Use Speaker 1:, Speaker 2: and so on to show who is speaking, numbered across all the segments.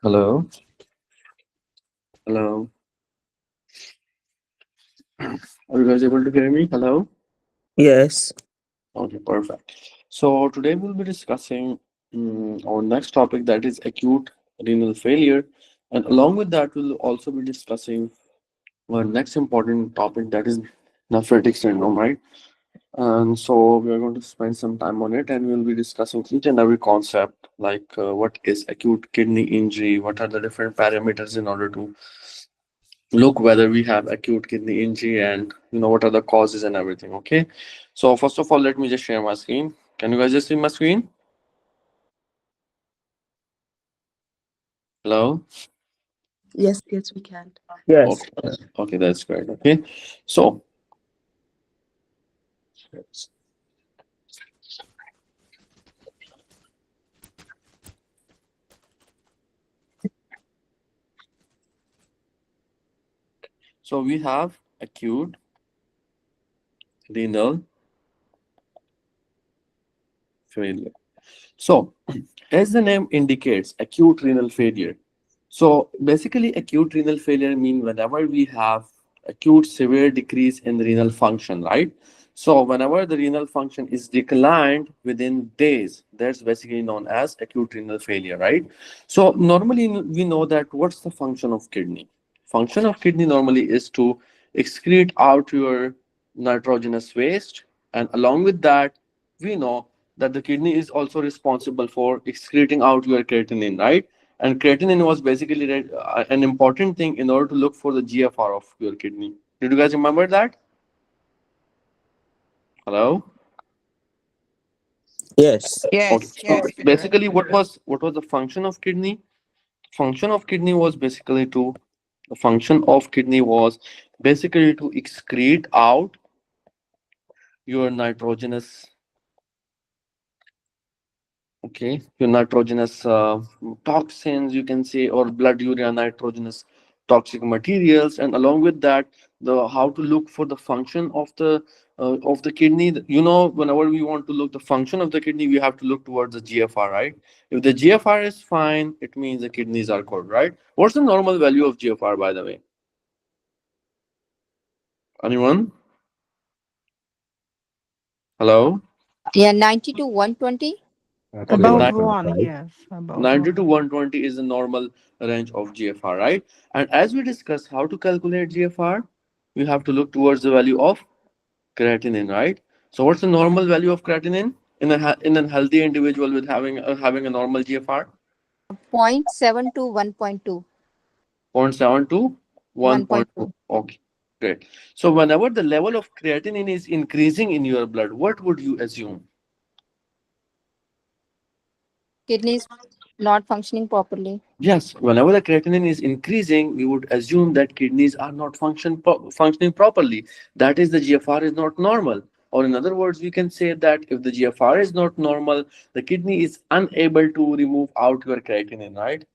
Speaker 1: Hello, hello. Are you guys able to hear me? Hello.
Speaker 2: Yes.
Speaker 1: Okay, perfect. So today we'll be discussing our next topic, that is acute renal failure, and along with that we'll also be discussing our next important topic, that is nephrotic syndrome, right? And so we are going to spend some time on it, and we'll be discussing each and every concept, like what is acute kidney injury, what are the different parameters in order to look whether we have acute kidney injury, and what are the causes and everything. Okay, so first of all, let me just share my screen. Can you guys just see my screen? Hello.
Speaker 3: Yes, we can.
Speaker 2: Yes.
Speaker 1: Okay, okay, that's great. Okay, so we have acute renal failure. So as the name indicates, acute renal failure. So basically, acute renal failure means whenever we have acute severe decrease in the renal function, right? So whenever the renal function is declined within days, that's basically known as acute renal failure, right? So normally we know that what's the function of kidney? Function of kidney normally is to excrete out your nitrogenous waste, and along with that, we know that the kidney is also responsible for excreting out your creatinine, right? And creatinine was basically an important thing in order to look for the GFR of your kidney. Did you guys remember that? Hello?
Speaker 2: Yes.
Speaker 1: Okay.
Speaker 3: Yes,
Speaker 1: So
Speaker 3: yes, we do.
Speaker 1: basically, what was the function of kidney? Function of kidney was basically to the function of kidney was basically to excrete out your nitrogenous, okay, your nitrogenous toxins, you can say, or blood urea nitrogenous toxic materials. And along with that, the how to look for the function of the kidney. Whenever we want to look the function of the kidney, we have to look towards the GFR, right? If the GFR is fine, it means the kidneys are good, right? What's the normal value of GFR, by the way? Anyone? Hello?
Speaker 4: Yeah, 90 to 120.
Speaker 1: Okay,
Speaker 3: Above
Speaker 2: 91.5.
Speaker 3: 1, yes, above
Speaker 1: 90 to
Speaker 3: 1.
Speaker 1: 120 is the normal range of GFR, right? And as we discussed how to calculate GFR, we have to look towards the value of creatinine, right? So what's the normal value of creatinine in a healthy individual with having a normal GFR?
Speaker 4: Point 0.7 to 1.2.
Speaker 1: 0.7 to 1.2.
Speaker 4: 1.2.
Speaker 1: Okay, great. So whenever the level of creatinine is increasing in your blood, what would you assume?
Speaker 4: Kidneys not functioning properly.
Speaker 1: Yes, whenever the creatinine is increasing, we would assume that kidneys are not functioning properly. That is, the GFR is not normal. Or in other words, we can say that if the GFR is not normal, the kidney is unable to remove out your creatinine, right?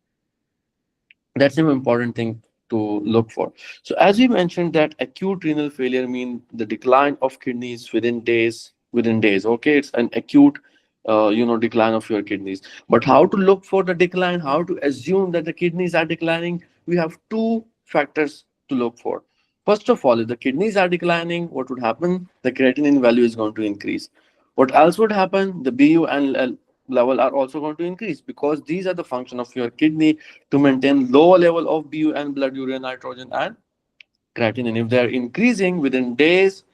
Speaker 1: That's an important thing to look for. So as we mentioned, that acute renal failure means the decline of kidneys within days. Okay, it's an acute decline of your kidneys. But how to look for the decline, how to assume that the kidneys are declining? We have two factors to look for. First of all, if the kidneys are declining, what would happen? The creatinine value is going to increase. What else would happen? The bu and level are also going to increase, because these are the function of your kidney, to maintain low level of Bu and blood urea nitrogen and creatinine. If they are increasing within days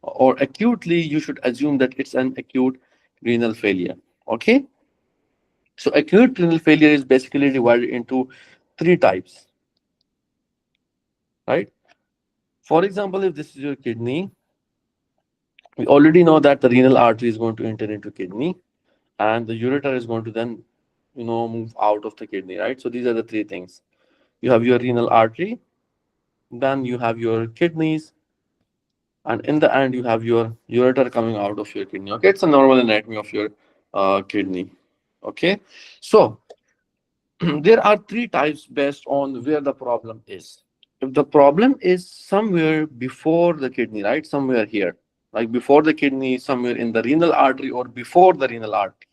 Speaker 1: or acutely, you should assume that it's an acute renal failure. Okay, so acute renal failure is basically divided into three types, right? For example, if this is your kidney, we already know that the renal artery is going to enter into kidney, and the ureter is going to then move out of the kidney, right? So these are the three things. You have your renal artery, then you have your kidneys, and in the end you have your ureter coming out of your kidney. Okay, it's a normal anatomy of your kidney. Okay, so there are three types based on where the problem is. If the problem is somewhere before the kidney, right, somewhere here, like before the kidney, somewhere in the renal artery, or before the renal artery,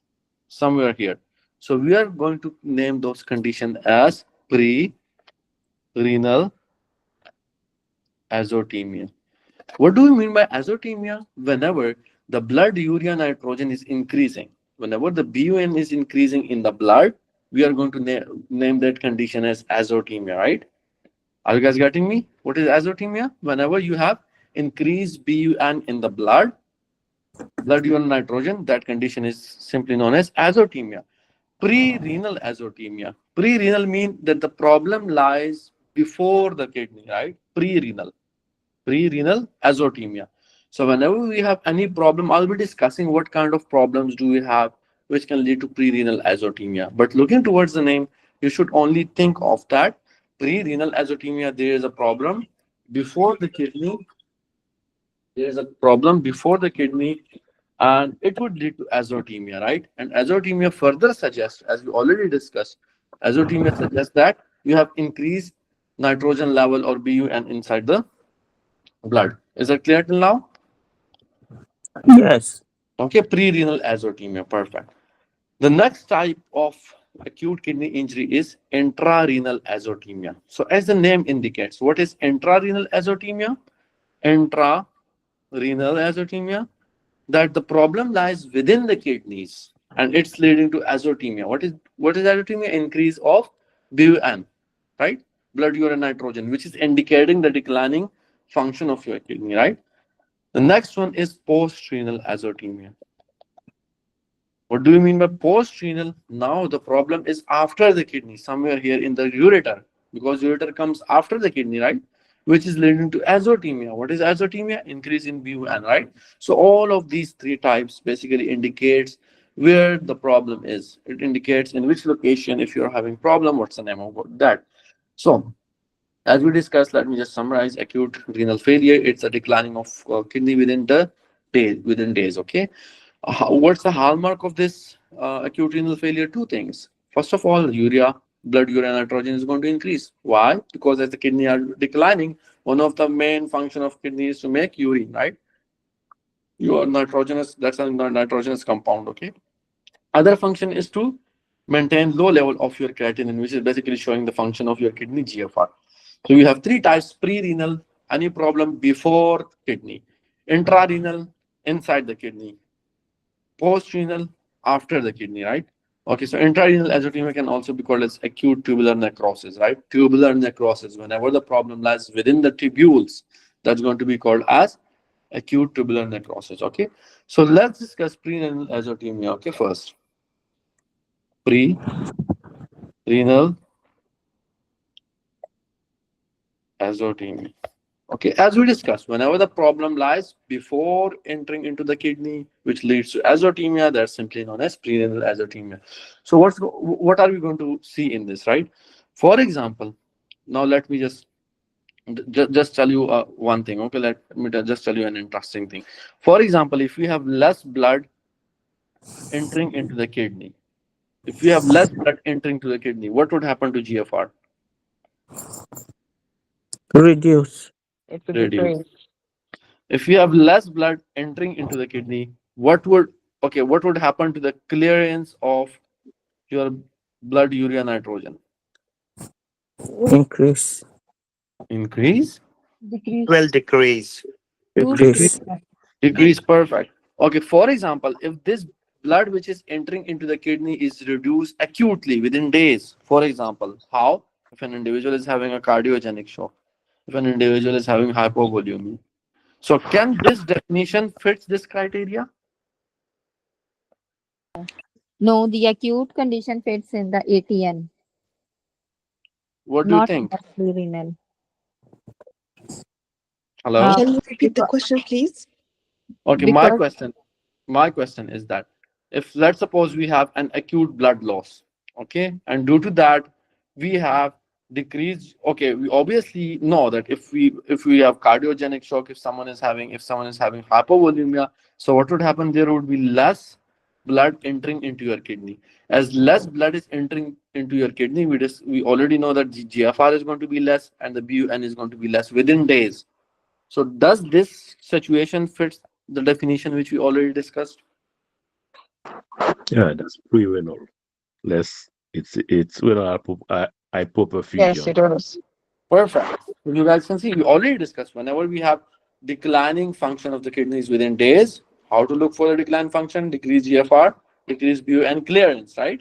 Speaker 1: somewhere here, So we are going to name those conditions as pre-renal azotemia. What do we mean by azotemia? Whenever the blood urea nitrogen is increasing, whenever the BUN is increasing in the blood, we are going to name that condition as azotemia, right? Are you guys getting me? What is azotemia? Whenever you have increased BUN in the blood urine nitrogen, that condition is simply known as azotemia. Pre-renal azotemia. Pre-renal means that the problem lies before the kidney, right? Pre-renal azotemia. So whenever we have any problem, I'll be discussing what kind of problems do we have which can lead to pre-renal azotemia. But looking towards the name, you should only think of that pre-renal azotemia. There is a problem before the kidney. There is a problem before the kidney, and it would lead to azotemia, right? And azotemia further suggests, as we already discussed, azotemia suggests that you have increased nitrogen level or BUN inside the blood. Is that clear till now?
Speaker 2: Yes.
Speaker 1: Okay, pre-renal azotemia, perfect. The next type of acute kidney injury is intrarenal azotemia. So as the name indicates, what is intrarenal azotemia? Intrarenal azotemia, that the problem lies within the kidneys and it's leading to azotemia. What is azotemia? Increase of BUN, right? Blood urine nitrogen, which is indicating the declining function of your kidney, right? The next one is post-renal azotemia. What do you mean by post-renal? Now the problem is after the kidney, somewhere here in the ureter, because ureter comes after the kidney, right? Which is leading to azotemia. What is azotemia? Increase in BUN, right? So all of these three types basically indicates where the problem is. It indicates in which location, if you're having problem, what's the name of that. So as we discussed, let me just summarize acute renal failure. It's a declining of kidney within days. Okay. What's the hallmark of this acute renal failure? Two things. First of all, blood urea nitrogen is going to increase. Why? Because as the kidney are declining, one of the main function of kidney is to make urine, right? Your nitrogenous, that's a nitrogenous compound. Okay. Other function is to maintain low level of your creatinine, which is basically showing the function of your kidney GFR. So you have three types: pre-renal, any problem before kidney; intrarenal, inside the kidney; post-renal, after the kidney, right? Okay, so intrarenal azotemia can also be called as acute tubular necrosis, right? Tubular necrosis, whenever the problem lies within the tubules, that's going to be called as acute tubular necrosis. Okay, so let's discuss pre-renal azotemia. Okay, first, pre-renal azotemia. Okay, as we discussed, whenever the problem lies before entering into the kidney, which leads to azotemia, that's simply known as prerenal azotemia. So what are we going to see in this, right? For example, now let me just tell you one thing. Okay, let me just tell you an interesting thing. For example, if we have less blood entering into the kidney, if we have less blood entering to the kidney, what would happen to GFR?
Speaker 2: Reduce.
Speaker 3: It would
Speaker 1: Reduce.
Speaker 3: decrease.
Speaker 1: If you have less blood entering into the kidney, what would happen to the clearance of your blood urea nitrogen?
Speaker 2: Increase.
Speaker 1: Increase?
Speaker 3: Decrease.
Speaker 2: Will decrease.
Speaker 4: Two
Speaker 1: Decrease.
Speaker 2: Decrease.
Speaker 1: Decrease, perfect. Okay, for example, if this blood which is entering into the kidney is reduced acutely within days, for example, how? If an individual is having a cardiogenic shock, if an individual is having hypovolemia. So can this definition fits this criteria?
Speaker 4: No, the acute condition fits in the ATN,
Speaker 1: What do you
Speaker 4: not in
Speaker 1: think?
Speaker 4: the pre-renal.
Speaker 1: Hello?
Speaker 3: Can you repeat the
Speaker 4: Because,
Speaker 3: question, please?
Speaker 1: Okay,
Speaker 4: because
Speaker 1: my question is that if let's suppose we have an acute blood loss, okay, and due to that we have decreased, okay, we obviously know that if we have cardiogenic shock, if someone is having hypovolemia, so what would happen? There would be less blood entering into your kidney. As less blood is entering into your kidney, we already know that GFR is going to be less and the BUN is going to be less within days. So does this situation fits the definition which we already discussed?
Speaker 5: Yeah, that's pre-renal. less. It's when I
Speaker 3: Yes,
Speaker 5: hypoperfusion.
Speaker 3: it is.
Speaker 1: Perfect. So you guys can see we already discussed whenever we have declining function of the kidneys within days, how to look for the decline function, decrease GFR, decrease BU and clearance, right?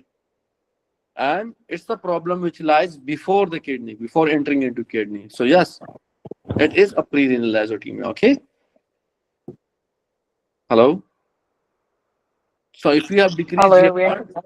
Speaker 1: And it's the problem which lies before the kidney, before entering into kidney. So yes, it is a pre-renal azotemia. Okay. Hello. So if we have decreased
Speaker 3: Hello, we
Speaker 1: GFR,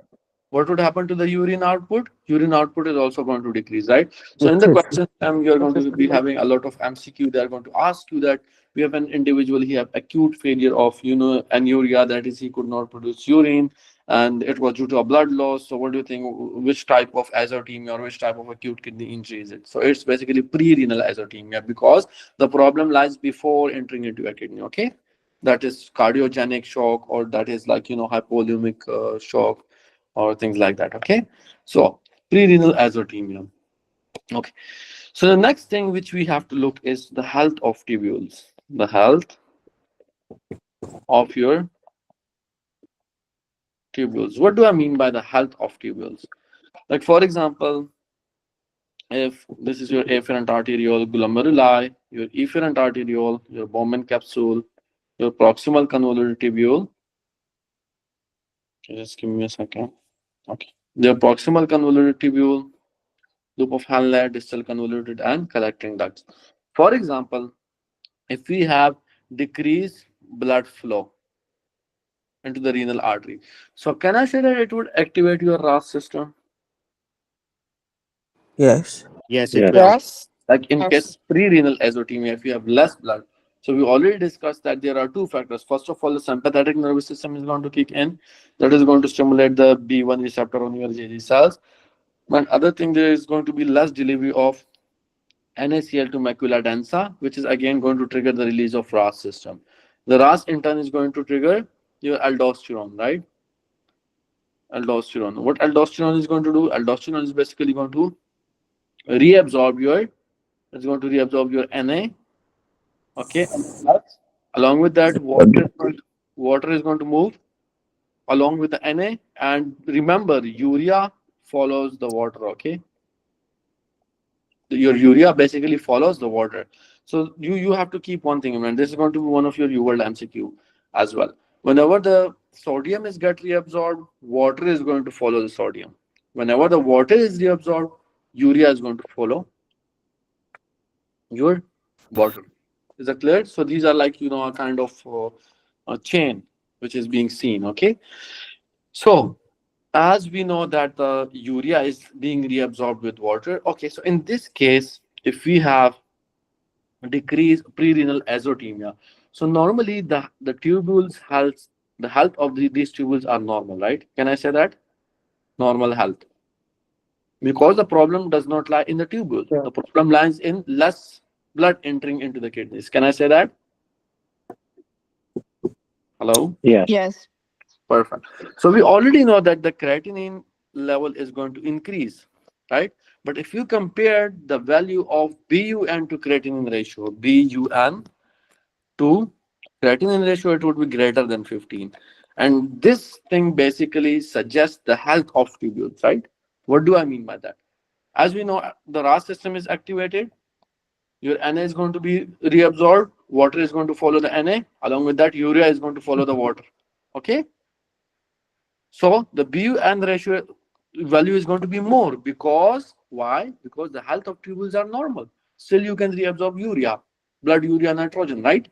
Speaker 1: what would happen to the urine output? Urine output is also going to decrease, right? So in the question, you're going to be having a lot of MCQ. They're going to ask you that we have an individual, he have acute failure of, anuria, that is, he could not produce urine, and it was due to a blood loss. So what do you think? Which type of azotemia or which type of acute kidney injury is it? So it's basically pre-renal azotemia because the problem lies before entering into a kidney. Okay, that is cardiogenic shock, or that is like hypovolemic shock or things like that. Okay, so pre-renal azotemia. Okay, so the next thing which we have to look is the health of tubules. The health of your tubules. What do I mean by the health of tubules? Like for example, if this is your afferent arteriole glomeruli, your efferent arteriole, your Bowman capsule, your proximal convoluted tubule. Okay, just give me a second. Okay, the proximal convoluted tubule, loop of Henle, distal convoluted, and collecting ducts. For example, if we have decreased blood flow into the renal artery, so can I say that it would activate your RAS system?
Speaker 2: Yes.
Speaker 5: Yes, it
Speaker 2: Yes.
Speaker 5: will.
Speaker 3: Yes.
Speaker 1: Like in
Speaker 3: Yes.
Speaker 1: case pre-renal azotemia, if you have less blood. So we already discussed that there are two factors. First of all, the sympathetic nervous system is going to kick in. That is going to stimulate the B1 receptor on your JG cells. But other thing, there is going to be less delivery of NaCl to macula densa, which is again going to trigger the release of RAS system. The RAS in turn is going to trigger your aldosterone, right? Aldosterone. What aldosterone is going to do? Aldosterone is basically going to reabsorb your, it's going to reabsorb your Na. Okay. Along with that, water is going to move along with the Na. And remember, urea follows the water. Okay. Your urea basically follows the water. So you have to keep one thing in mind. This is going to be one of your UWorld MCQ as well. Whenever the sodium is get reabsorbed, water is going to follow the sodium. Whenever the water is reabsorbed, urea is going to follow your water. Is that clear? So these are like a kind of a chain which is being seen. Okay. So as we know that the urea is being reabsorbed with water. Okay. So in this case, if we have decrease pre-renal azotemia. So normally the tubules health, the health of these tubules are normal, right? Can I say that? Normal health. Because the problem does not lie in the tubules.
Speaker 2: Yeah.
Speaker 1: The problem lies in less blood entering into the kidneys. Can I say that? Hello?
Speaker 2: Yes.
Speaker 3: Yes.
Speaker 1: Perfect. So we already know that the creatinine level is going to increase, right? But if you compare the value of BUN to creatinine ratio, BUN to creatinine ratio, it would be greater than 15. And this thing basically suggests the health of tubules, right? What do I mean by that? As we know, the RAS system is activated. Your Na is going to be reabsorbed. Water is going to follow the Na. Along with that, urea is going to follow the water. Okay. So the BUN ratio value is going to be more because why? Because the health of tubules are normal. Still, you can reabsorb urea, blood urea, nitrogen, right?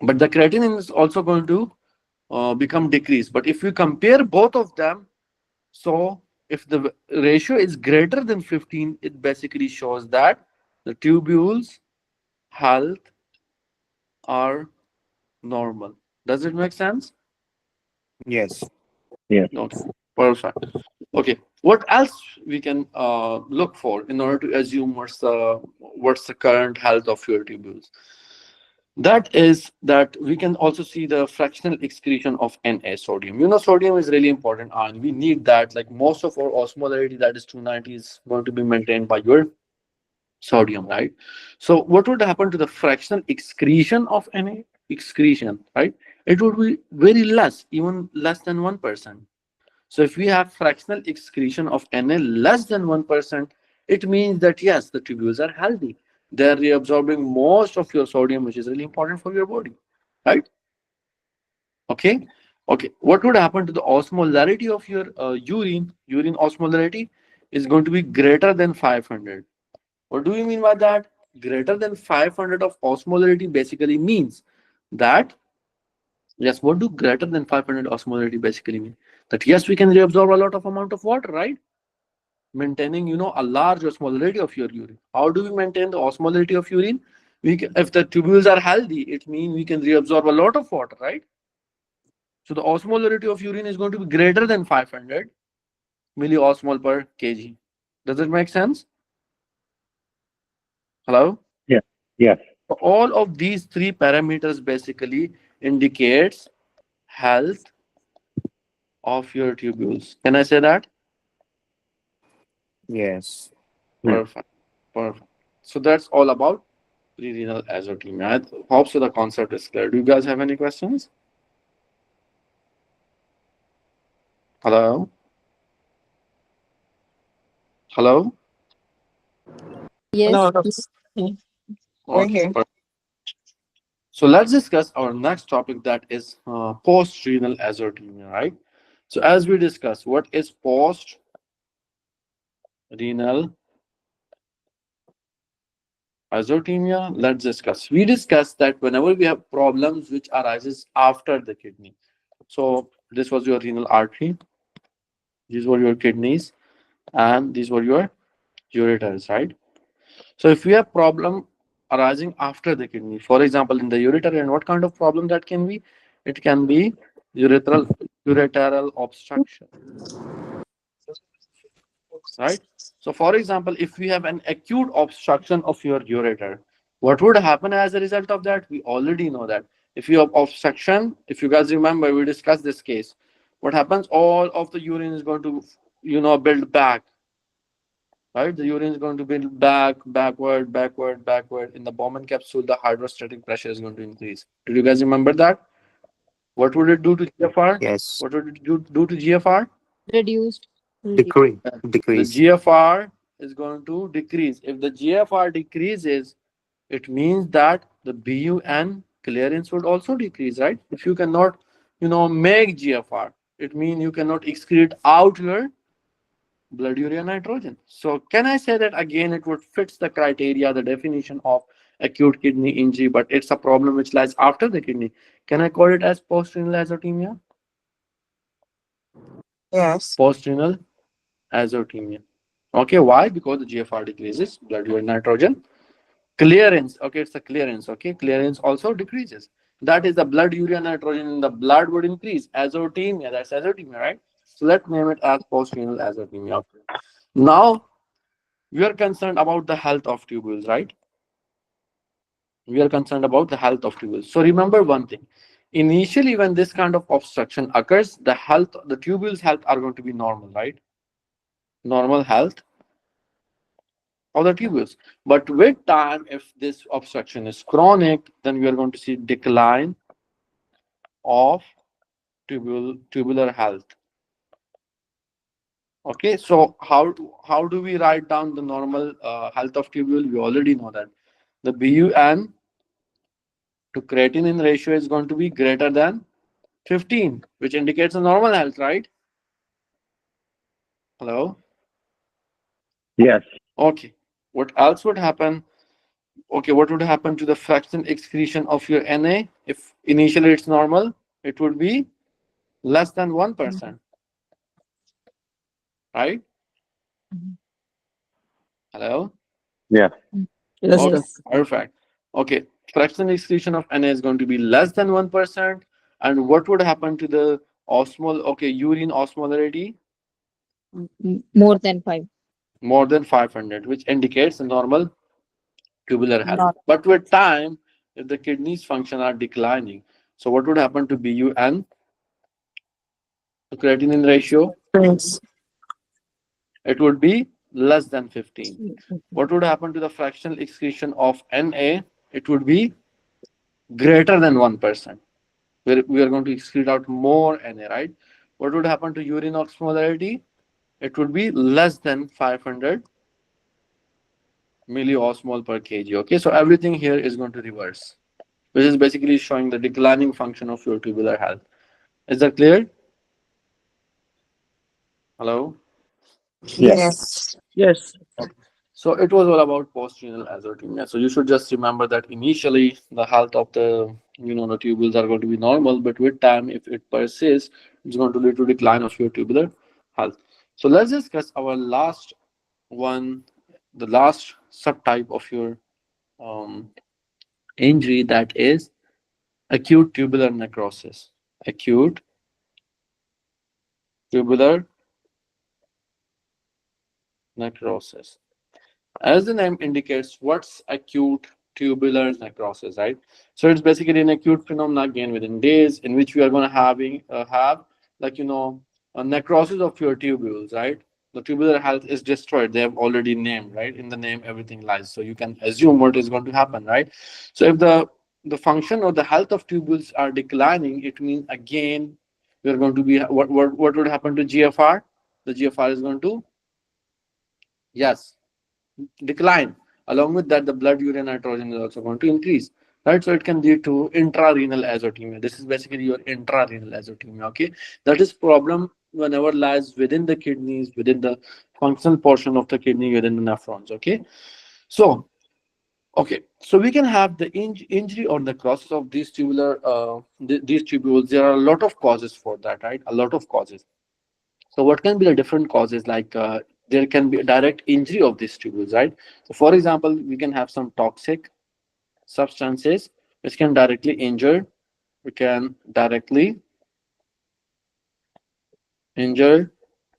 Speaker 1: But the creatinine is also going to become decreased. But if we compare both of them, so if the ratio is greater than 15, it basically shows that the tubules health are normal. Does it make sense?
Speaker 5: Yes.
Speaker 2: Yes.
Speaker 1: Okay, perfect. Okay, what else we can look for in order to assume what's the current health of your tubules? That is that we can also see the fractional excretion of Na, sodium. Sodium is really important ion. We need that. Like most of our osmolarity, that is 290, is going to be maintained by your sodium, right? So what would happen to the fractional excretion of Na? Excretion, right? It would be very less, even less than 1%. So if we have fractional excretion of Na less than 1%, it means that yes, the tubules are healthy. They're reabsorbing most of your sodium, which is really important for your body, right? Okay. Okay. What would happen to the osmolarity of your urine? Urine osmolarity is going to be greater than 500. What do we mean by that? Greater than 500 of osmolarity basically means that, yes, what do greater than 500 osmolarity basically mean? That yes, we can reabsorb a lot of amount of water, right? Maintaining, a large osmolarity of your urine. How do we maintain the osmolarity of urine? If the tubules are healthy, it means we can reabsorb a lot of water, right? So the osmolarity of urine is going to be greater than 500 milliosmol per kg. Does it make sense? Hello?
Speaker 5: Yeah. Yes.
Speaker 1: So all of these three parameters basically indicates health of your tubules. Can I say that?
Speaker 2: Yes.
Speaker 5: Yeah.
Speaker 1: Perfect. Perfect. So that's all about pre-renal azotemia. I hope so the concept is clear. Do you guys have any questions? Hello? Hello?
Speaker 4: Yes.
Speaker 3: No, no. Mm, we're
Speaker 1: Okay.
Speaker 3: here.
Speaker 1: Perfect. So let's discuss our next topic, that is post-renal azotemia, right? So as we discuss, what is post-renal azotemia? Let's discuss. We discussed that whenever we have problems which arises after the kidney. So this was your renal artery, these were your kidneys, and these were your ureters, right? So if we have problem arising after the kidney, for example, in the ureter, and what kind of problem that can be? It can be ureteral obstruction, right? So for example, if we have an acute obstruction of your ureter, what would happen as a result of that? We already know that. If you have obstruction, if you guys remember, we discussed this case. What happens? All of the urine is going to, build back, right? The urine is going to build back, backward, backward, backward. In the Bowman capsule, the hydrostatic pressure is going to increase. Did you guys remember that? What would it do to GFR?
Speaker 2: Yes.
Speaker 1: What would it do to GFR?
Speaker 4: Reduced.
Speaker 2: Decrease.
Speaker 1: The
Speaker 2: Decrease.
Speaker 1: GFR is going to decrease. If the GFR decreases, it means that the BUN clearance would also decrease, right? If you cannot, make GFR, it means you cannot excrete out your blood urea nitrogen. So can I say that again, it would fits the criteria, the definition of acute kidney injury, but it's a problem which lies after the kidney. Can I call it as post-renal azotemia?
Speaker 3: Yes.
Speaker 1: Post-renal azotemia. Okay, why? Because the GFR decreases, blood urea nitrogen. Clearance, okay, it's a clearance, okay? Clearance also decreases. That is the blood urea nitrogen in the blood would increase. Azotemia, that's azotemia, right? So let's name it as post-renal azotemia. Okay. Now, we are concerned about the health of tubules, right? We are concerned about the health of tubules. So remember one thing. Initially, when this kind of obstruction occurs, the tubules' health are going to be normal, right? Normal health of the tubules. But with time, if this obstruction is chronic, then we are going to see decline of tubular health. Okay, so how do we write down the normal health of tubule? We already know that the BUN to creatinine ratio is going to be greater than 15, which indicates a normal health, right? Hello?
Speaker 5: Yes.
Speaker 1: Okay. What else would happen? Okay, what would happen to the fraction excretion of your Na? If initially it's normal, it would be less than 1%, right? Hello?
Speaker 5: Yeah.
Speaker 3: Yes,
Speaker 1: Okay,
Speaker 3: sir.
Speaker 4: Yes.
Speaker 1: perfect. Okay, fraction excretion of Na is going to be less than 1%. And what would happen to the urine osmolarity?
Speaker 4: More than 5.
Speaker 1: More than 500, which indicates a normal tubular health.
Speaker 4: Not.
Speaker 1: But with time, if the kidneys function are declining, so what would happen to BUN, the creatinine ratio?
Speaker 3: Yes.
Speaker 1: It would be less than 15. What would happen to the fractional excretion of Na? It would be greater than 1%. We are going to excrete out more Na, right? what would happen to urine osmolarity? It would be less than 500 milliosmol per kg. Okay, so everything here is going to reverse, which is basically showing the declining function of your tubular health. Is that clear? Hello?
Speaker 5: Yes.
Speaker 3: Yes.
Speaker 2: Yes.
Speaker 1: So it was all about post-renal azotemia. So you should just remember that initially the health of the the tubules are going to be normal, but with time, if it persists, it's going to lead to decline of your tubular health. So let's discuss our last one, the last subtype of your um, injury, that is acute tubular necrosis. Acute tubular necrosis. As the name indicates, what's acute tubular necrosis, right? So it's basically an acute phenomenon again within days in which we are going to have like a necrosis of your tubules, right? The tubular health is destroyed. They have already named, right? In the name, everything lies. So you can assume what is going to happen, right? So if the function or the health of tubules are declining, it means again we are going to be what would happen to GFR? The GFR is going to, yes, decline. Along with that, the blood urea nitrogen is also going to increase, right? So it can lead to intrarenal azotemia. This is basically your intrarenal azotemia. Okay, that is problem whenever lies within the kidneys, within the functional portion of the kidney, within the nephrons. Okay, so so we can have the injury or necrosis of these these tubules. There are a lot of causes for that, right? A lot of causes. So what can be the different causes? Like there can be a direct injury of these tubules, right? So for example, we can have some toxic substances which can directly injure. We can directly injure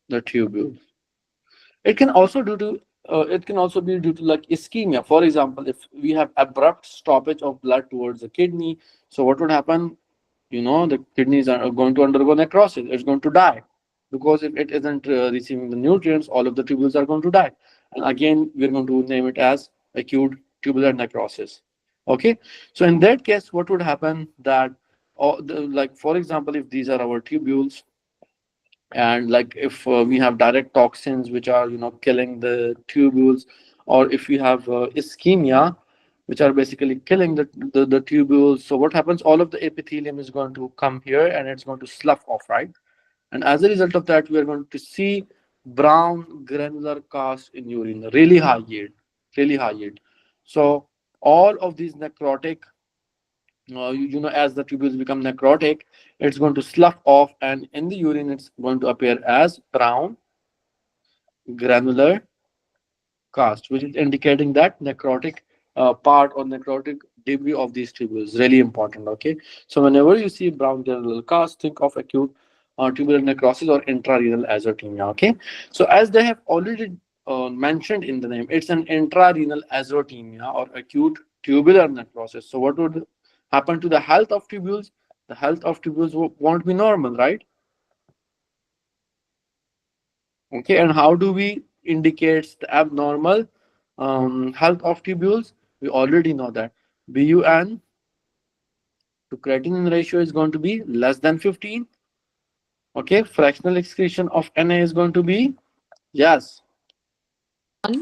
Speaker 1: the tubules. It can also due to it can also be due to like ischemia. For example, if we have abrupt stoppage of blood towards the kidney, so what would happen? The kidneys are going to undergo necrosis. It's going to die because if it isn't receiving the nutrients, all of the tubules are going to die. And again, we're going to name it as acute tubular necrosis. Okay, so in that case, what would happen that, like for example, if these are our tubules, and like if we have direct toxins which are killing the tubules, or if we have ischemia which are basically killing the tubules, so what happens, all of the epithelium is going to come here and it's going to slough off, right? And as a result of that, we are going to see brown granular cast in urine, really high yield, really high yield. So all of these necrotic, as the tubules become necrotic, it's going to slough off, and in the urine, it's going to appear as brown granular cast, which is indicating that necrotic part or necrotic debris of these tubules. Really important. Okay, so whenever you see brown granular cast, think of acute tubular necrosis or intrarenal azotemia. Okay, so as they have already mentioned in the name, it's an intrarenal azotemia or acute tubular necrosis. So what would happen to the health of tubules? The health of tubules won't be normal, right? Okay, and how do we indicate the abnormal health of tubules? We already know that BUN to creatinine ratio is going to be less than 15. Okay, fractional excretion of Na is going to be, yes,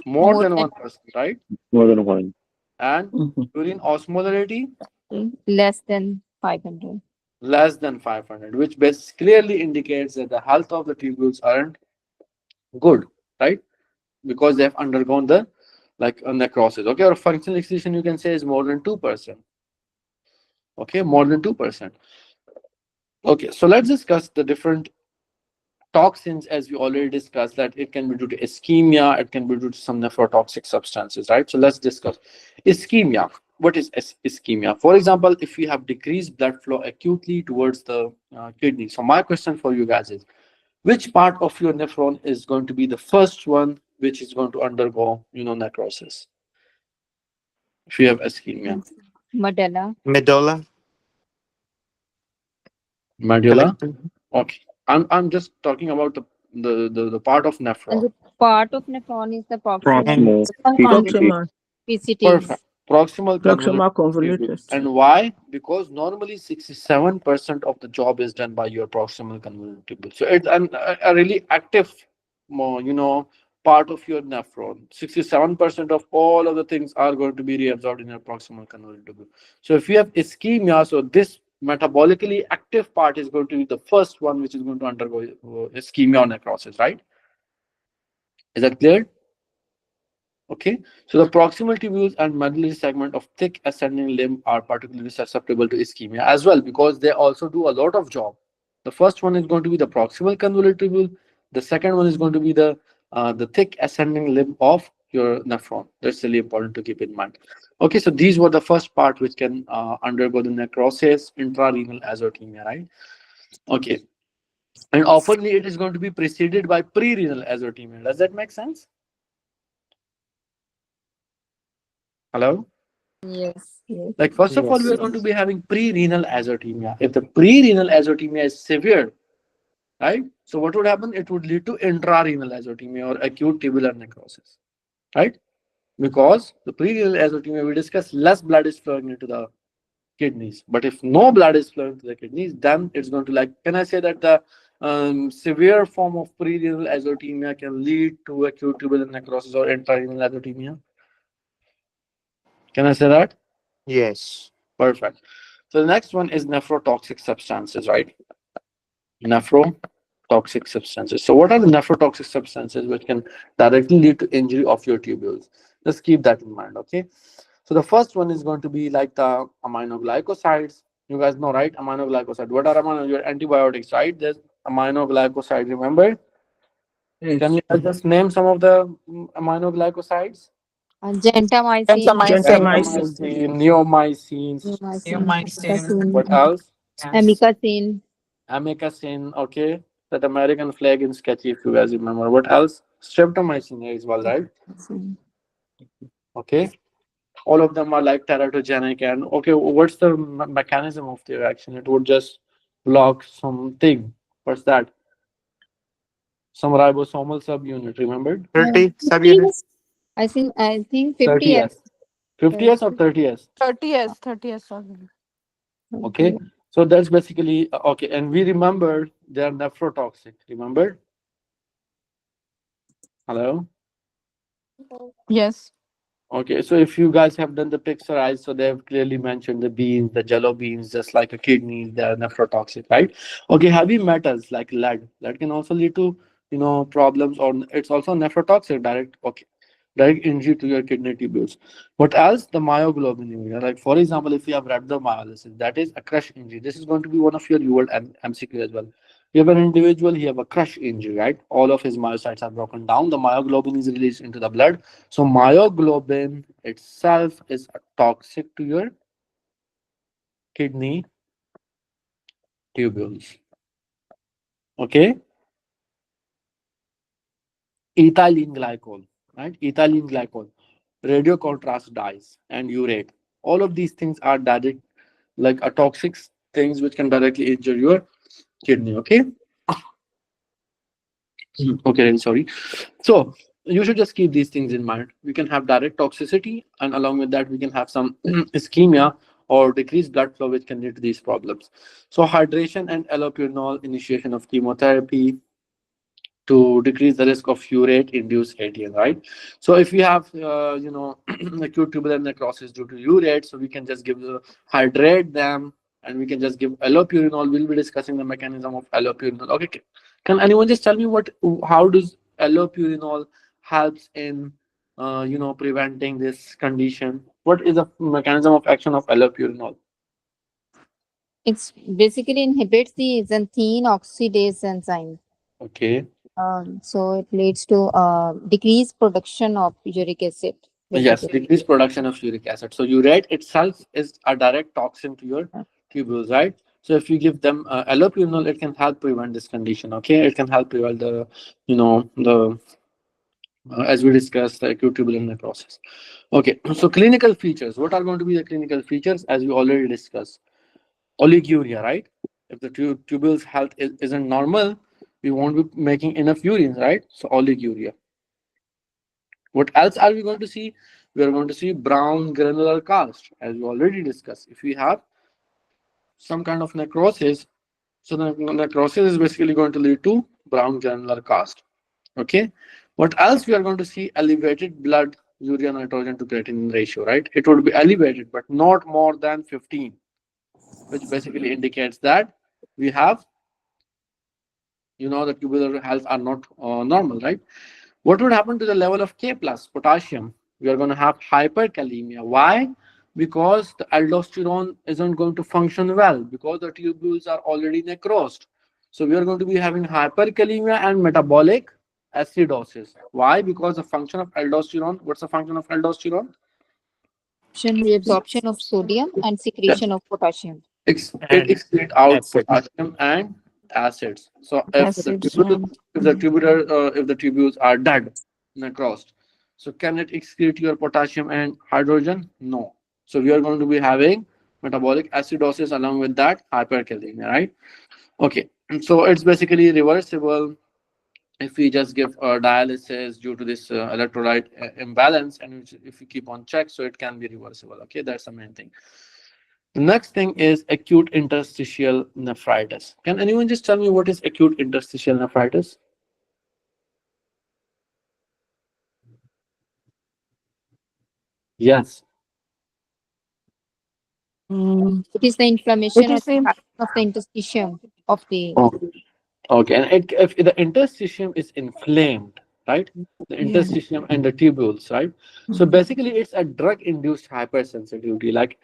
Speaker 1: more
Speaker 4: More
Speaker 1: than
Speaker 4: than
Speaker 1: 1%, right?
Speaker 5: More than one.
Speaker 1: And
Speaker 2: Mhm.
Speaker 1: urine osmolarity
Speaker 4: less than 500.
Speaker 1: less than 500, which clearly indicates that the health of the tubules aren't good, right? Because they have undergone the like a necrosis. Okay, or functional excretion you can say is more than 2%. Okay, more than 2%. Okay, so let's discuss the different toxins, as we already discussed, that it can be due to ischemia, it can be due to some nephrotoxic substances, right? So let's discuss ischemia. What is ischemia? For example, if we have decreased blood flow acutely towards the kidney. So my question for you guys is, which part of your nephron is going to be the first one which is going to undergo necrosis if you have ischemia?
Speaker 4: Medulla.
Speaker 2: Medulla.
Speaker 1: Medulla.
Speaker 2: Collector.
Speaker 1: Okay, I'm just talking about the part of
Speaker 4: And
Speaker 1: nephron.
Speaker 4: the part of nephron is the proximal
Speaker 2: And
Speaker 5: Proximal
Speaker 4: PCT.
Speaker 5: PCT.
Speaker 2: proximal.
Speaker 4: PCT.
Speaker 1: Perfect. Proximal
Speaker 2: Proximal
Speaker 1: convoluted tubule.
Speaker 2: convoluted.
Speaker 1: And why? Because normally 67% of the job is done by your proximal convoluted tubule. So it's a really active, part of your nephron. 67% of all of the things are going to be reabsorbed in your proximal convoluted tubule. So if you have ischemia, so this metabolically active part is going to be the first one which is going to undergo ischemia or necrosis, right? Is that clear? Okay, so the proximal tubules and medullary segment of thick ascending limb are particularly susceptible to ischemia as well because they also do a lot of job. The first one is going to be the proximal convoluted tubule. The second one is going to be the thick ascending limb of your nephron. That's really important to keep in mind. Okay, so these were the first part which can undergo the necrosis, intrarenal azotemia, right? Okay, and oftenly it is going to be preceded by pre-renal azotemia. Does that make sense? Hello?
Speaker 4: Yes, yes.
Speaker 1: Like, first of all, we
Speaker 2: Yes.
Speaker 1: are going to be having pre-renal azotemia. If the pre-renal azotemia is severe, right? So what would happen? It would lead to intrarenal azotemia or acute tubular necrosis, right? Because the pre-renal azotemia, we discussed, less blood is flowing into the kidneys. But if no blood is flowing to the kidneys, then it's going to, like, can I say that the severe form of pre-renal azotemia can lead to acute tubular necrosis or intrarenal azotemia? Can I say that?
Speaker 2: Yes.
Speaker 1: Perfect. So the next one is nephrotoxic substances, right? Nephrotoxic substances. So what are the nephrotoxic substances which can directly lead to injury of your tubules? Just keep that in mind, okay? So the first one is going to be like the aminoglycosides. You guys know, right? Aminoglycoside. What are your antibiotics, right? There's aminoglycoside. Remember? Can
Speaker 2: Yes.
Speaker 1: you guys just name some of the aminoglycosides?
Speaker 4: Gentamicin,
Speaker 2: Gentamicin.
Speaker 1: Gentamicin, neomycin.
Speaker 4: neomycin,
Speaker 3: Neomycin.
Speaker 4: cefacin,
Speaker 1: What else?
Speaker 3: Yes.
Speaker 4: amikacin,
Speaker 1: Amikacin, okay. That American flag in sketchy, if you guys remember. What else? Streptomycin as well, right? Okay. All of them are like teratogenic. And okay, what's the mechanism of their action? It would just block something. What's that? Some ribosomal subunit, remembered?
Speaker 2: 30
Speaker 4: 50.
Speaker 2: subunits.
Speaker 4: I think 50 S.
Speaker 1: 30S. 50S or 30S?
Speaker 3: 30s, 30s. Sorry.
Speaker 1: Okay. So that's basically okay. And we remember they are nephrotoxic. Remember? Hello?
Speaker 3: Yes.
Speaker 1: Okay, so if you guys have done the picture eyes, so they have clearly mentioned the beans, the jello beans, just like a kidney, they are nephrotoxic, right? Okay, heavy metals like lead, that can also lead to problems, or it's also nephrotoxic, direct. Okay, direct injury to your kidney tubules. What else? The myoglobinuria. Like, for example, if you have rhabdomyolysis, that is a crush injury. This is going to be one of your UL MCQ as well. You have an individual, he have a crush injury, right? All of his myocytes are broken down. The myoglobin is released into the blood. So myoglobin itself is toxic to your kidney tubules. Okay? Ethylene glycol, right? Ethylene glycol, radio contrast dyes, and urate. All of these things are direct, like a toxic things which can directly injure your kidney. Okay? Okay, I'm sorry. So you should just keep these things in mind. We can have direct toxicity, and along with that, we can have some ischemia or decreased blood flow, which can lead to these problems. So hydration and allopurinol, initiation of chemotherapy to decrease the risk of urate induced ATN, right? So if we have acute tubular necrosis due to urate, so we can just hydrate them, and we can just give allopurinol. We'll be discussing the mechanism of allopurinol. Okay, can anyone just tell me how does allopurinol helps in preventing this condition? What is the mechanism of action of allopurinol?
Speaker 4: It's basically inhibits the xanthine oxidase enzyme.
Speaker 1: Okay.
Speaker 4: So it leads to decreased production of uric acid,
Speaker 1: Yes,
Speaker 4: basically.
Speaker 1: decreased production of uric acid. So urate itself is a direct toxin to your tubules, right? So if you give them allopurinol, it can help prevent this condition. Okay, it can help prevent the as we discussed, the acute tubular necrosis. Okay, so clinical features. What are going to be the clinical features? As we already discussed, oliguria, right? If the tubules health isn't normal, we won't be making enough urine, right? So oliguria. What else are we going to see? we are going to see brown granular cast, as we already discussed. If we have some kind of necrosis, so the necrosis is basically going to lead to brown granular cast. Okay. What else we are going to see? Elevated blood urea nitrogen to creatinine ratio, right? It would be elevated, but not more than 15, which basically indicates that we have, the tubular health are not normal, right? What would happen to the level of K plus potassium? We are going to have hyperkalemia. Why? Because the aldosterone isn't going to function well because the tubules are already necrosed. So we are going to be having hyperkalemia and metabolic acidosis. Why? Because the function of aldosterone, what's the function of aldosterone?
Speaker 4: Reabsorption of sodium and
Speaker 1: Yeah.
Speaker 4: secretion of potassium.
Speaker 1: It
Speaker 2: And
Speaker 1: excretes out
Speaker 2: acid.
Speaker 1: potassium and acids. So if the
Speaker 3: Acids,
Speaker 1: tubules, if the tubules are dead, necrosed, so can it excrete your potassium and hydrogen? No. So we are going to be having metabolic acidosis along with that hyperkalemia, right? Okay. So it's basically reversible if we just give dialysis due to this electrolyte imbalance, and if we keep on check, so it can be reversible. Okay, that's the main thing. The next thing is acute interstitial nephritis. Can anyone just tell me what is acute interstitial nephritis? Yes.
Speaker 4: It is the
Speaker 3: It
Speaker 4: inflammation or
Speaker 3: is the
Speaker 4: of the interstitium of the.
Speaker 1: Oh, okay. And if the interstitium is inflamed, right? The
Speaker 3: yeah.
Speaker 1: interstitium and the tubules, right? So basically, it's a drug-induced hypersensitivity, like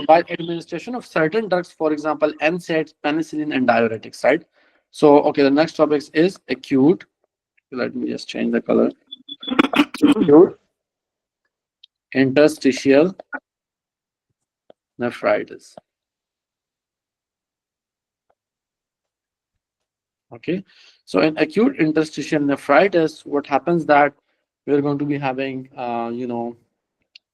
Speaker 1: by administration of certain drugs, for example, NSAIDs, penicillin, and diuretics, right? So, okay, the next topic is acute. Let me just change the color. Acute interstitial nephritis. Okay, so in acute interstitial nephritis, what happens that we're going to be having,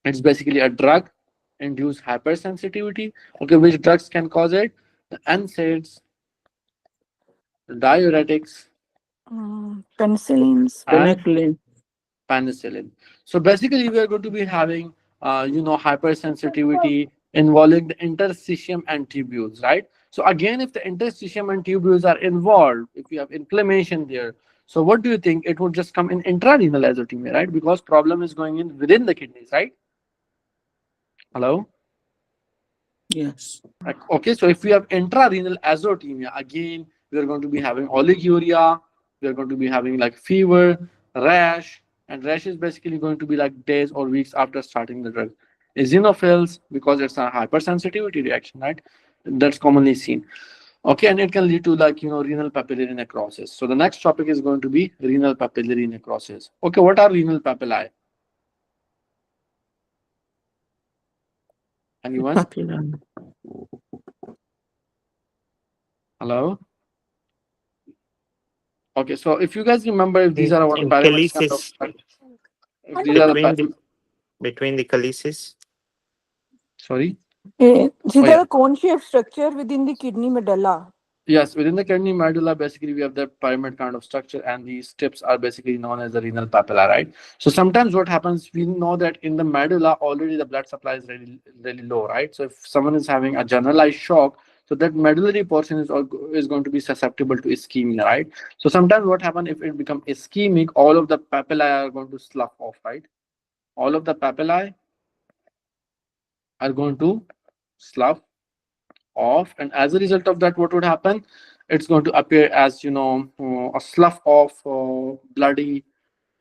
Speaker 1: it's basically a drug-induced hypersensitivity. Okay, which drugs can cause it? The NSAIDs, the diuretics,
Speaker 3: Penicillins.
Speaker 1: and
Speaker 2: Penicillin.
Speaker 1: penicillin. So basically, we are going to be having, hypersensitivity involving the interstitium and tubules, right? So again, if the interstitium and tubules are involved, if you have inflammation there, so what do you think? It would just come in intrarenal azotemia, right? Because problem is going in within the kidneys, right? Hello?
Speaker 2: Yes.
Speaker 1: Okay, so if we have intrarenal azotemia, again, we are going to be having oliguria, we are going to be having like fever, rash, and rash is basically going to be like days or weeks after starting the drug. Eosinophils, because it's a hypersensitivity reaction, right? That's commonly seen. Okay, and it can lead to like, renal papillary necrosis. So the next topic is going to be renal papillary necrosis. Okay, what are renal papillae? Anyone?
Speaker 2: Papillary.
Speaker 1: Hello? Okay, so if you guys remember, if these are our
Speaker 2: In
Speaker 1: pyramids kind of,
Speaker 2: calyces,
Speaker 1: if these are the
Speaker 2: between the calyces.
Speaker 1: sorry.
Speaker 3: See,
Speaker 1: Oh
Speaker 3: there
Speaker 1: yeah.
Speaker 3: are cone-shaped structure within the kidney medulla.
Speaker 1: Yes, within the kidney medulla, basically we have the pyramid kind of structure, and these tips are basically known as the renal papilla, right? So sometimes what happens, we know that in the medulla already the blood supply is really really low, right? So if someone is having a generalized shock, so that medullary portion is going to be susceptible to ischemia, right? So sometimes what happens if it becomes ischemic, all of the papillae are going to slough off, right? All of the papillae are going to slough off, and as a result of that, what would happen? It's going to appear as a slough of bloody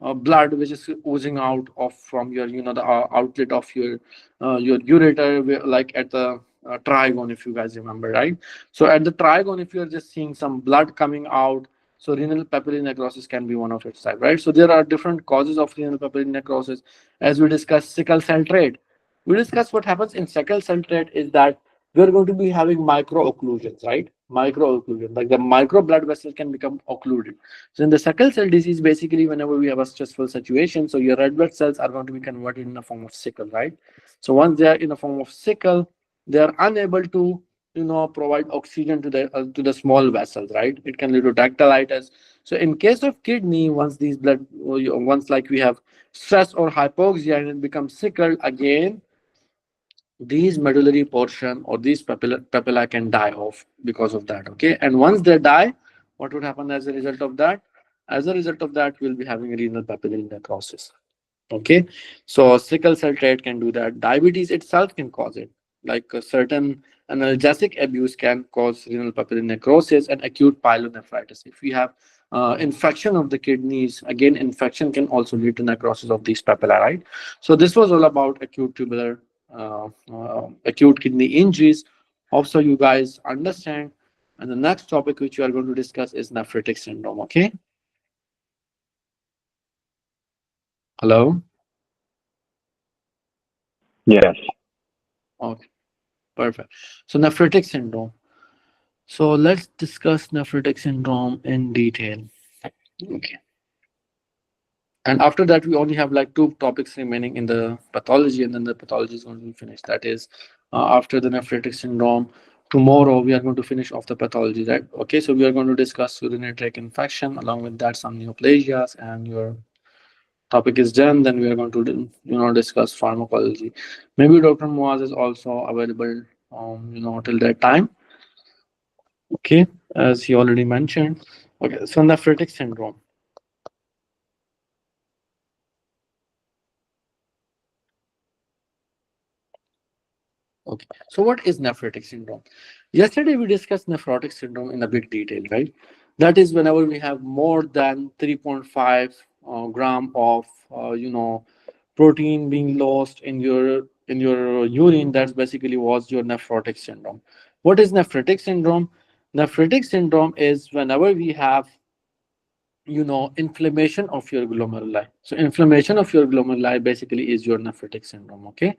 Speaker 1: blood which is oozing out of from your the outlet of your ureter, like at the trigone, if you guys remember, right? So at the trigone, if you're just seeing some blood coming out, so renal papillary necrosis can be one of its type, right? So there are different causes of renal papillary necrosis. As we discussed sickle cell trait, we discussed what happens in sickle cell trait is that we're going to be having micro occlusions, right? Micro occlusion, like the micro blood vessel can become occluded. So in the sickle cell disease, basically, whenever we have a stressful situation, so your red blood cells are going to be converted in a form of sickle, right? So once they are in a form of sickle, they are unable to, provide oxygen to the small vessels, right? It can lead to dactylitis. So in case of kidney, once these blood, once like we have stress or hypoxia and it becomes sickle, again, these medullary portion or these papilla can die off because of that. Okay, and once they die, what would happen as a result of that? As a result of that, we'll be having renal papillary necrosis. Okay, so sickle cell trait can do that. Diabetes itself can cause it. Like a certain analgesic abuse can cause renal papillary necrosis and acute pyelonephritis. If we have infection of the kidneys, again, infection can also lead to necrosis of these papilla, right? So this was all about acute tubular, acute kidney injuries. Also, you guys understand. And the next topic which we are going to discuss is nephritic syndrome. Okay. Hello.
Speaker 5: Yes.
Speaker 1: Okay. Perfect. So nephritic syndrome. So let's discuss nephritic syndrome in detail. Okay. And after that, we only have like two topics remaining in the pathology, and then the pathology is going to be finished. That is, after the nephritic syndrome, tomorrow we are going to finish off the pathology, right? Okay, so we are going to discuss urinary tract infection, along with that some neoplasias, and your topic is done. Then we are going to discuss pharmacology. Maybe Dr. Muaz is also available, till that time. Okay, as he already mentioned. Okay, so nephritic syndrome. Okay, so what is nephritic syndrome? Yesterday we discussed nephrotic syndrome in a big detail, right? That is whenever we have more than 3.5 gram of protein being lost in your urine. That's basically was your nephrotic syndrome. What is nephritic syndrome? Nephritic syndrome is whenever we have inflammation of your glomeruli. So inflammation of your glomeruli basically is your nephritic syndrome. Okay.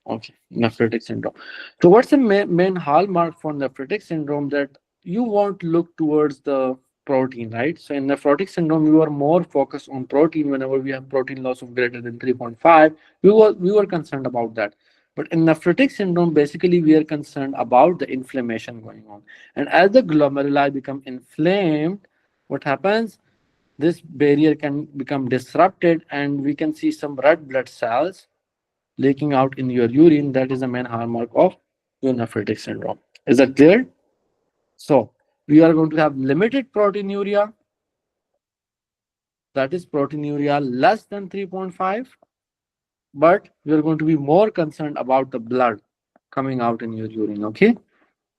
Speaker 1: Okay, nephritic syndrome. So what's the main hallmark for nephritic syndrome? That you won't look towards the protein, right? So in nephrotic syndrome, you are more focused on protein. Whenever we have protein loss of greater than 3.5, we were concerned about that. But in nephritic syndrome, basically we are concerned about the inflammation going on. And as the glomeruli become inflamed, what happens? This barrier can become disrupted, and we can see some red blood cells leaking out in your urine. That is the main hallmark of your nephritic syndrome. Is that clear? So we are going to have limited proteinuria, that is proteinuria less than 3.5, but we are going to be more concerned about the blood coming out in your urine. Okay,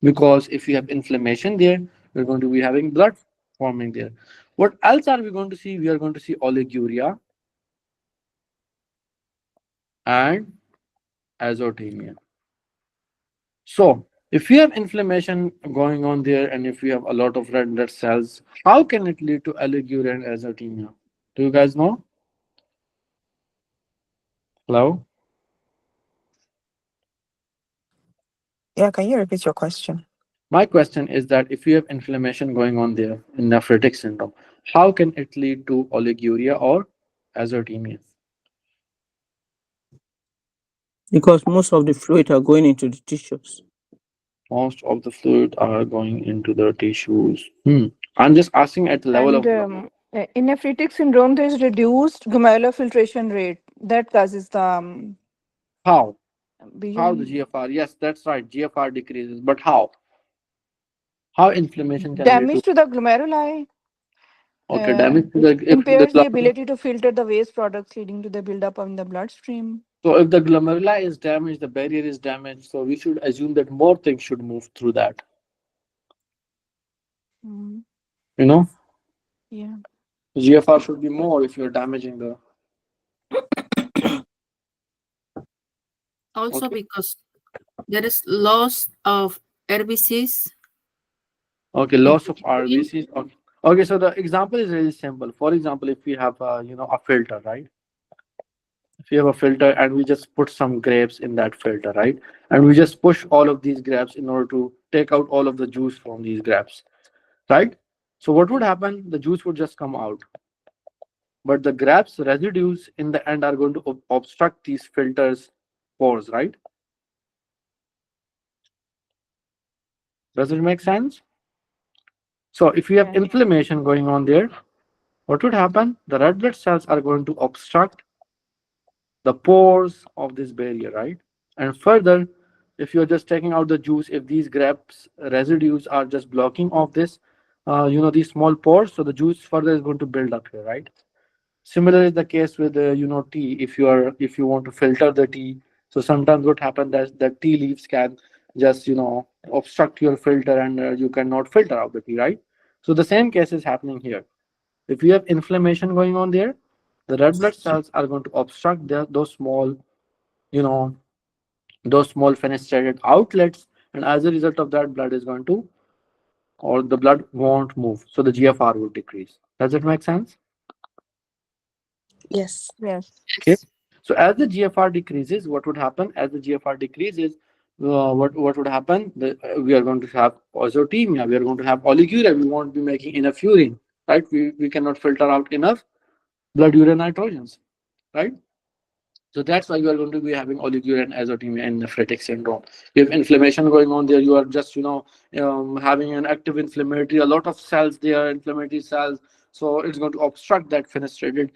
Speaker 1: because if you have inflammation there, we're going to be having blood forming there. What else are we going to see? We are going to see oliguria and azotemia. So, if you have inflammation going on there and if you have a lot of red blood cells, how can it lead to oliguria and azotemia? Do you guys know? Hello?
Speaker 2: Yeah, can you repeat your question?
Speaker 1: My question is that if you have inflammation going on there in nephritic syndrome, how can it lead to oliguria or azotemia?
Speaker 6: Because most of the fluid are going into the tissues.
Speaker 1: Most of the fluid are going into the tissues. I'm just asking at the level
Speaker 3: And
Speaker 1: of
Speaker 3: in nephritic syndrome, there is reduced glomerular filtration rate that causes the
Speaker 1: how? How the
Speaker 3: vision
Speaker 1: GFR? Yes, that's right. GFR decreases, but how? How inflammation can lead to
Speaker 3: damage to the glomeruli.
Speaker 1: damage to
Speaker 3: It
Speaker 1: the if the
Speaker 3: impairs the ability to filter the waste products, leading to the buildup in the bloodstream.
Speaker 1: so if the glomeruli is damaged, the barrier is damaged, so we should assume that more things should move through that.
Speaker 3: Mm,
Speaker 1: You know,
Speaker 3: yeah.
Speaker 1: GFR should be more if you're damaging the
Speaker 7: Also
Speaker 1: okay.
Speaker 7: because there is loss of RBCs
Speaker 1: Okay,
Speaker 7: in
Speaker 1: loss
Speaker 7: the
Speaker 1: of
Speaker 7: urine.
Speaker 1: RBCs. Okay. Okay, so the example is really simple. For example, if we have a filter, right? If you have a filter and we just put some grapes in that filter, right? And we just push all of these grapes in order to take out all of the juice from these grapes, right? So what would happen? The juice would just come out, but the grapes residues in the end are going to obstruct these filters pores, right? Does it make sense? So if you have
Speaker 3: Yeah.
Speaker 1: inflammation going on there, what would happen? The red blood cells are going to obstruct the pores of this barrier, right? And further, if you're just taking out the juice, if these grapes residues are just blocking off this, these small pores, so the juice further is going to build up here, right? Similar is the case with tea. If you want to filter the tea, so sometimes what happens that the tea leaves can just obstruct your filter, and you cannot filter out the tea, right? So the same case is happening here. If you have inflammation going on there, the red blood cells are going to obstruct you know, those small fenestrated outlets, and as a result of that, blood is going to, or the blood won't move. So the GFR will decrease. Does it make sense?
Speaker 2: Yes.
Speaker 3: Yes.
Speaker 1: Okay. So as the GFR decreases, what would happen? As the GFR decreases, what would happen? We are going to have azotemia. We are going to have oliguria. We won't be making enough urine, right? We cannot filter out enough blood urine nitrogens, right? So that's why you are going to be having oliguria and azotemia and nephritic syndrome. You have inflammation going on there. You are just having an active inflammatory, a lot of cells there, inflammatory cells. So it's going to obstruct that fenestrated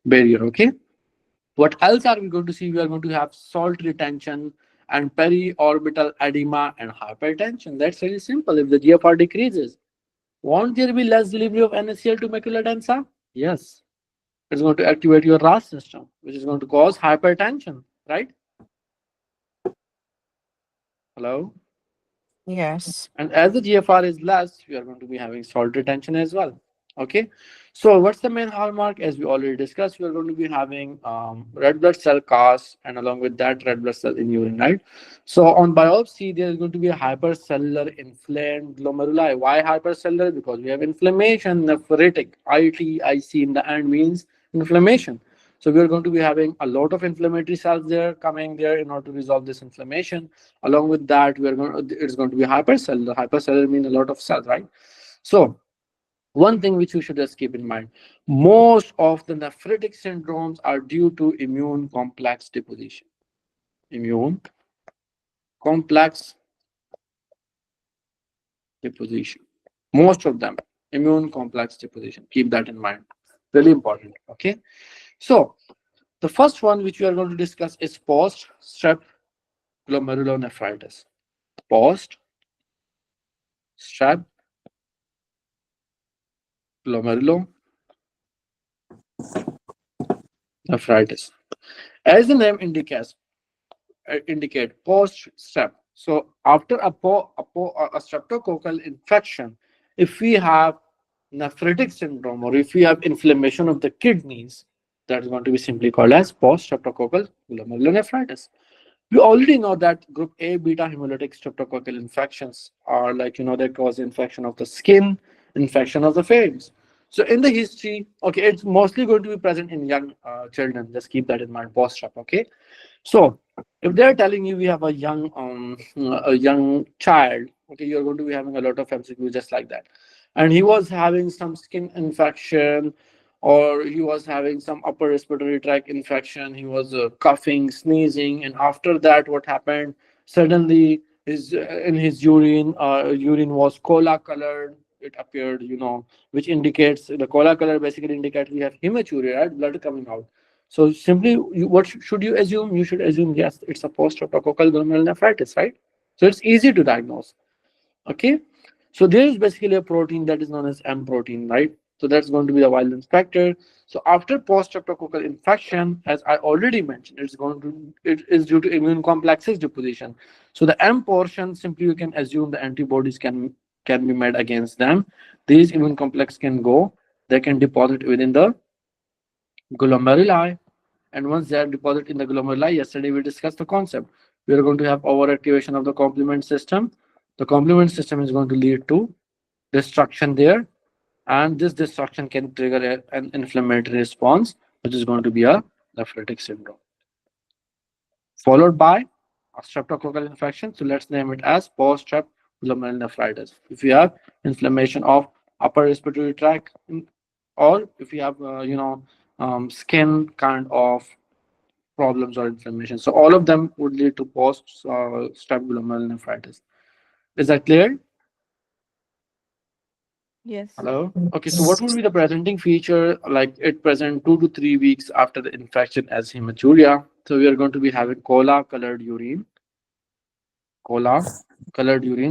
Speaker 1: barrier. Okay. What else are we going to see? We are going to have salt retention and periorbital edema and hypertension. That's very simple. If the GFR decreases, won't there be less delivery of NaCl to macula densa? Yes. It's going to activate your RAS system, which is going to cause hypertension, right? Hello?
Speaker 2: Yes.
Speaker 1: And as the GFR is less, we are going to be having salt retention as well. Okay. So what's the main hallmark? As we already discussed, we are going to be having red blood cell cast, and along with that, red blood cell in urine, right? So on biopsy, there is going to be a hypercellular inflamed glomeruli. Why hypercellular? Because we have inflammation, nephritic. ITIC in the end means inflammation. So we are going to be having a lot of inflammatory cells there coming there in order to resolve this inflammation. Along with that, it's going to be hypercellular. Hypercellular means a lot of cells, right? So one thing which you should just keep in mind, most of the nephritic syndromes are due to immune complex deposition. Immune complex deposition. Most of them, immune complex deposition. Keep that in mind. Really important. Okay. So the first one which we are going to discuss is post-strep glomerulonephritis. Post-strep glomerulonephritis. As the name indicate post-strep. So after a streptococcal infection, if we have nephritic syndrome or if we have inflammation of the kidneys, that's going to be simply called as post-streptococcal glomerulonephritis. We already know that group A beta hemolytic streptococcal infections are they cause infection of the skin, infection of the pharynx. So in the history, okay, it's mostly going to be present in young children. Just keep that in mind, post-strep, okay? So if they're telling you we have a young child, okay, you're going to be having a lot of MCQ just like that. And he was having some skin infection, or he was having some upper respiratory tract infection. He was coughing, sneezing, and after that, what happened? Suddenly, his in his urine was cola colored. It appeared, which indicates the cola color basically indicates we have hematuria, right? Blood coming out. So simply, what should you assume? You should assume yes, it's a post-streptococcal glomerulonephritis, right? So it's easy to diagnose. Okay, so there is basically a protein that is known as M protein, right? So that's going to be the valence factor. So after post-streptococcal infection, as I already mentioned, it is due to immune complexes deposition. So the M portion, simply you can assume the antibodies can be made against them. These immune complex can go, they can deposit within the glomeruli, and once they are deposited in the glomeruli, yesterday we discussed the concept. We are going to have overactivation of the complement system. The complement system is going to lead to destruction there, and this destruction can trigger an inflammatory response, which is going to be a nephritic syndrome, followed by a streptococcal infection. So let's name it as post-strep glomerulonephritis. If you have inflammation of upper respiratory tract, or if you have skin kind of problems or inflammation. So all of them would lead to post-strep glomerulonephritis. Is that clear?
Speaker 3: Yes.
Speaker 1: Hello. Okay, so what would be the presenting feature? Like it present 2 to 3 weeks after the infection as hematuria. So we are going to be having cola colored urine,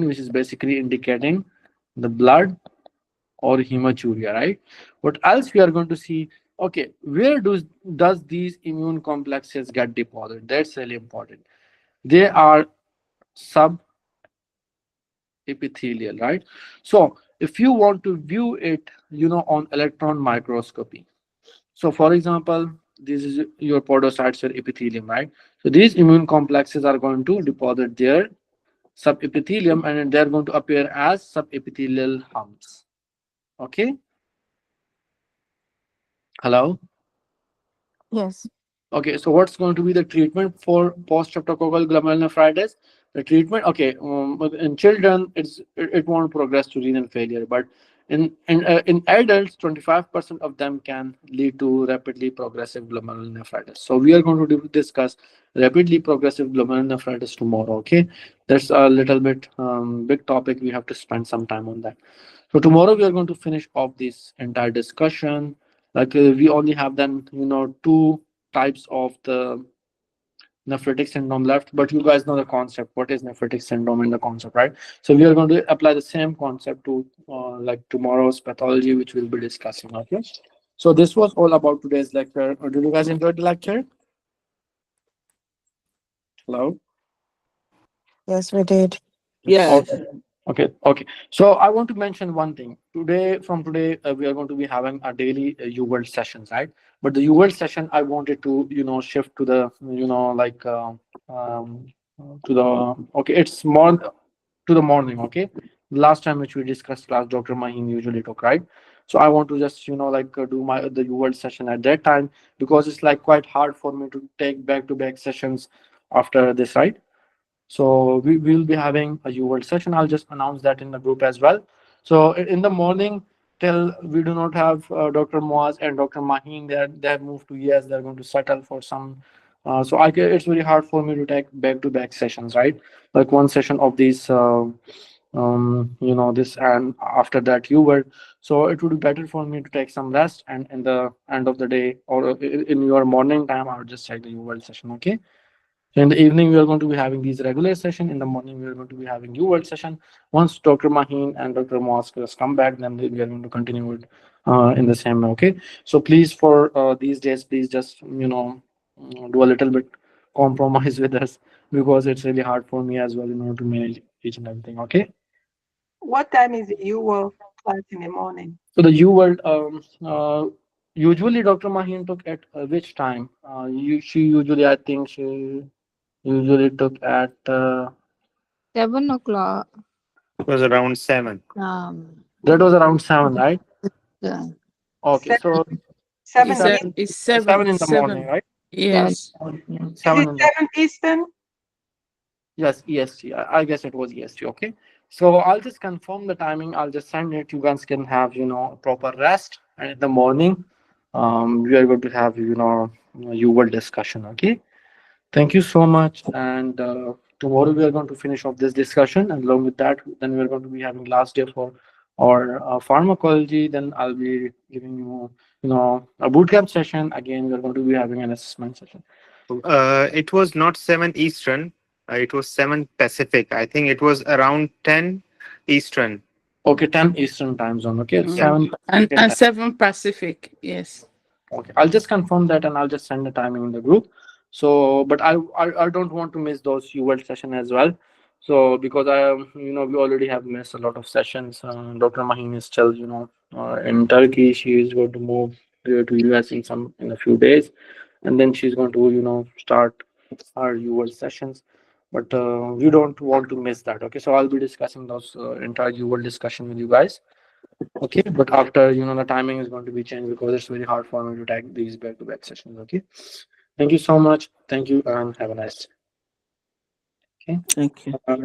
Speaker 1: which is basically indicating the blood or hematuria, right? What else we are going to see? Okay, where does these immune complexes get deposited? That's really important. They are subepithelial, right? So if you want to view it, on electron microscopy. So for example, this is your podocytes or epithelium, right? So these immune complexes are going to deposit their subepithelium and they're going to appear as subepithelial humps. Okay. Hello.
Speaker 3: Yes.
Speaker 1: Okay, so what's going to be the treatment for post-streptococcal glomerulonephritis? The treatment, okay, but in children, it won't progress to renal failure, but in adults, 25% of them can lead to rapidly progressive glomerulonephritis. So we are going to discuss rapidly progressive glomerulonephritis tomorrow. Okay, that's a little bit big topic. We have to spend some time on that. So tomorrow we are going to finish off this entire discussion. Like we only have then two types of the nephritic syndrome left, but you guys know the concept. What is nephritic syndrome and the concept, right? So we are going to apply the same concept to like tomorrow's pathology, which we'll be discussing. Okay. So this was all about today's lecture. Did you guys enjoy the lecture? Hello.
Speaker 2: Yes, we did.
Speaker 6: Yeah.
Speaker 1: Okay. Okay. So I want to mention one thing. From today, we are going to be having a daily UWorld sessions, right? But the UWorld session, I wanted to, shift to the, like, um, to the, okay, it's more to the morning, okay? Last time which we discussed class, Dr. Mahim usually took, right? So I want to just, do the UWorld session at that time because it's like quite hard for me to take back-to-back sessions after this, right? So we will be having a UWorld session. I'll just announce that in the group as well. So in the morning, till we do not have Dr. Moaz and Dr. Maheen, they have moved to US. They're going to settle for some. So it's very hard for me to take back-to-back sessions, right? Like one session of these, this, and after that UWorld. So it would be better for me to take some rest, and in the end of the day or in your morning time, I'll just take the UWorld session. Okay. So in the evening, we are going to be having these regular session. In the morning, we are going to be having UWorld session. Once Dr. Maheen and Dr. Mosk just come back, then we are going to continue it in the same way. Okay. So please, for these days, please just do a little bit compromise with us because it's really hard for me as well in order to manage each and everything. Okay.
Speaker 8: What time is the UWorld class in the morning?
Speaker 1: So the UWorld, usually Dr. Maheen took at which time? She usually, I think she usually took at
Speaker 4: 7 o'clock.
Speaker 5: It was around 7.
Speaker 1: that was around 7, right?
Speaker 4: Yeah,
Speaker 1: Okay,
Speaker 8: Seven,
Speaker 1: so
Speaker 8: seven
Speaker 1: seven,
Speaker 8: East-
Speaker 6: It's
Speaker 1: seven in the morning, right?
Speaker 6: Yes.
Speaker 4: 7.
Speaker 8: Is
Speaker 1: Seven
Speaker 8: it
Speaker 1: in the
Speaker 8: 7 Eastern?
Speaker 1: yes, EST. I guess it was EST. Okay, so I'll just confirm the timing. I'll just send it. You guys can have a proper rest, and in the morning, we are going to have you will discussion. Okay. Thank you so much. And tomorrow we are going to finish off this discussion. And along with that, then we are going to be having last day for our pharmacology. Then I'll be giving a bootcamp session. Again, we're going to be having an assessment session.
Speaker 5: It was not 7 Eastern. It was 7 Pacific. I think it was around 10 Eastern.
Speaker 1: Okay, 10 Eastern time zone. Okay,
Speaker 6: Mm.
Speaker 1: 7
Speaker 6: And
Speaker 1: Pacific.
Speaker 6: 7 Pacific. Yes.
Speaker 1: Okay, I'll just confirm that and I'll just send the timing in the group. So, but I don't want to miss those UWorld session as well. So because we already have missed a lot of sessions. Dr. Maheen is still in Turkey. She is going to move to US in a few days, and then she's going to start our UWorld sessions. But we don't want to miss that. Okay, so I'll be discussing those entire UWorld discussion with you guys. Okay, but after the timing is going to be changed because it's very hard for me to take these back-to-back sessions. Okay, thank you so much. Thank you and have a nice day. Okay.
Speaker 6: Thank you.
Speaker 1: Uh,